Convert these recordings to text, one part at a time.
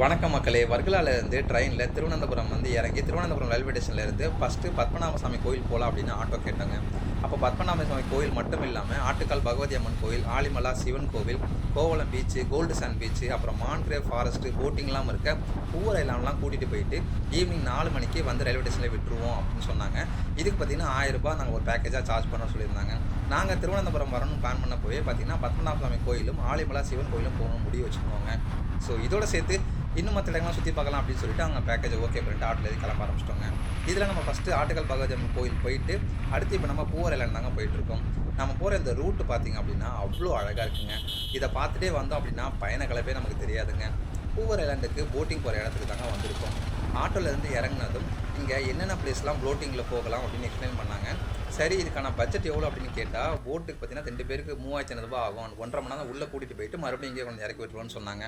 வணக்கம் மக்களே. வர்கலாலேருந்து ட்ரெயினில் திருவனந்தபுரம் இறங்கி திருவனந்தபுரம் ரயில்வே ஸ்டேஷன்லேருந்து ஃபஸ்ட்டு பத்மநாபசாமி கோயில் போகலாம் அப்படின்னு ஆட்டோ கேட்டாங்க. அப்போ பத்மநாபசாமி கோயில் மட்டும் இல்லாமல் ஆட்டுக்கால் பகவதி அம்மன் கோயில், ஆலிமலா சிவன் கோவில், Kovalam beach, gold sand beach, அப்புறம் மான்கிரேவ் ஃபாரஸ்ட்டு, போட்டிங்லாம் இருக்க பூவரை எல்லாம் கூட்டிகிட்டு போயிட்டு ஈவினிங் 4 மணிக்கு ரயில்வே ஸ்டேஷனில் விட்டுருவோம் அப்படின்னு சொன்னாங்க. இதுக்கு பார்த்தீங்கன்னா ₹1000 நாங்கள் ஒரு பேக்கேஜாக சார்ஜ் பண்ண சொல்லியிருந்தாங்க. நாங்கள் திருவனந்தபுரம் வரணும்னு பிளான் பண்ண போய் பார்த்தீங்கன்னா பத்மநாபசாமி கோயிலும் ஆலிமலா சிவன் கோயிலும் போகணும்னு முடிவு வச்சுருக்கோங்க. ஸோ இதோட சேர்த்து இன்னும் மற்ற இடங்கள்லாம் சுற்றி பார்க்கலாம் அப்படின்னு சொல்லிட்டு அவங்க பேக்கேஜ் ஓகே பண்ணிட்டு ஆட்டில் கிளம்ப ஆரம்பிச்சிட்டோங்க. இதில் நம்ம ஃபஸ்ட்டு ஆட்டுக்கால் பகவதி அம்மன் கோயில் போயிட்டு அடுத்து இப்போ நம்ம பூவரை தாங்க போயிட்டுருக்கோம். நம்ம போகிற இந்த ரூட்டு பார்த்திங்க அப்படின்னா அவ்வளோ அழகாக இருக்குங்க. இதை பார்த்துட்டே வந்தோம் அப்படின்னா பயண கலப்பே நமக்கு தெரியாதுங்க. பூவர் ஐலாண்டுக்கு போட்டிங் போகிற இடத்துக்கு தாங்க வந்திருக்கோம். ஆட்டோலேருந்து இறங்கினதும் இங்கே என்னென்ன பிளேஸ்லாம் போட்டிங்கில் போகலாம் அப்படின்னு எக்ஸ்பிளைன் பண்ணாங்க. சரி, இதுக்கான பட்ஜெட் எவ்வளோ அப்படின்னு கேட்டால் போட்டுக்கு பார்த்தீங்கன்னா 2 பேருக்கு ₹3500 ஆகும். 1.5 மணி நேரம் உள்ளே கூட்டிகிட்டு போயிட்டு மறுபடியும் இங்கே கொஞ்சம் இறக்கி விட்டுருவோன்னு சொன்னாங்க.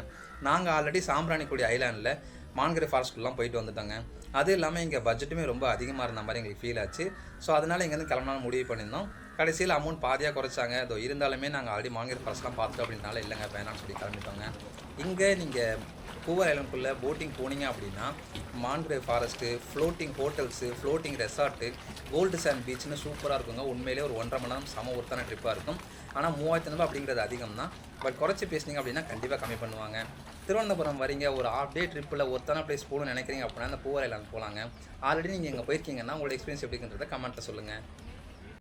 நாங்கள் ஆல்ரெடி சாம்பிராணிக்குடி ஐலாண்டில் மான்கிரேவ் ஃபாரஸ்ட்லாம் போயிட்டு வந்துட்டோங்க. அது இல்லாமல் இங்கே பட்ஜெட்டுமே ரொம்ப அதிகமாக இருந்த மாதிரி எங்களுக்கு ஃபீல் ஆச்சு. ஸோ அதனால் இங்கேருந்து கிளம்பலாம் முடிவு பண்ணியிருந்தோம். கடைசியில் அமௌண்ட் பாதியாக குறைச்சாங்க. அதோ இருந்தாலுமே நாங்கள் ஆல்ரெடி மான்கிரேவ் ஃபாரஸ்ட்லாம் பார்த்துட்டோம் அப்படின்னால இல்லைங்க வேணாம்னு சொல்லி கிளம்பிட்டோங்க. இங்கே நீங்கள் பூவர் ஐலாண்டுக்குள்ளே போட்டிங் போனீங்க அப்படின்னா mangrove forest, floating hotels, floating resort, gold sand பீச்னு சூப்பராக இருக்குங்க. உண்மையிலே ஒரு 1.5 மணி நேரம் சம ஒருத்தான ட்ரிப்பாக இருக்கும். ஆனால் ₹3500 அப்படிங்கிறது அதிகம் தான். பட் குறைச்சி பேசுனீங்க அப்படின்னா கண்டிப்பாக கம்மி பண்ணுவாங்க. திருவனந்தபுரம் வரீங்க, ஒரு ஹாஃப் டே ட்ரிப்பில் ஒருத்தான பிளேஸ் போகணும்னு நினைக்கிறீங்க அப்படின்னா அந்த பூவர் ஐலாண்ட் போகலாங்க. ஆல்ரெடி நீங்கள் இங்கே போயிருக்கீங்கன்னா உங்களோட எக்ஸ்பீரியன்ஸ் எப்படிங்கிறத கமெண்ட்டில் சொல்லுங்கள்.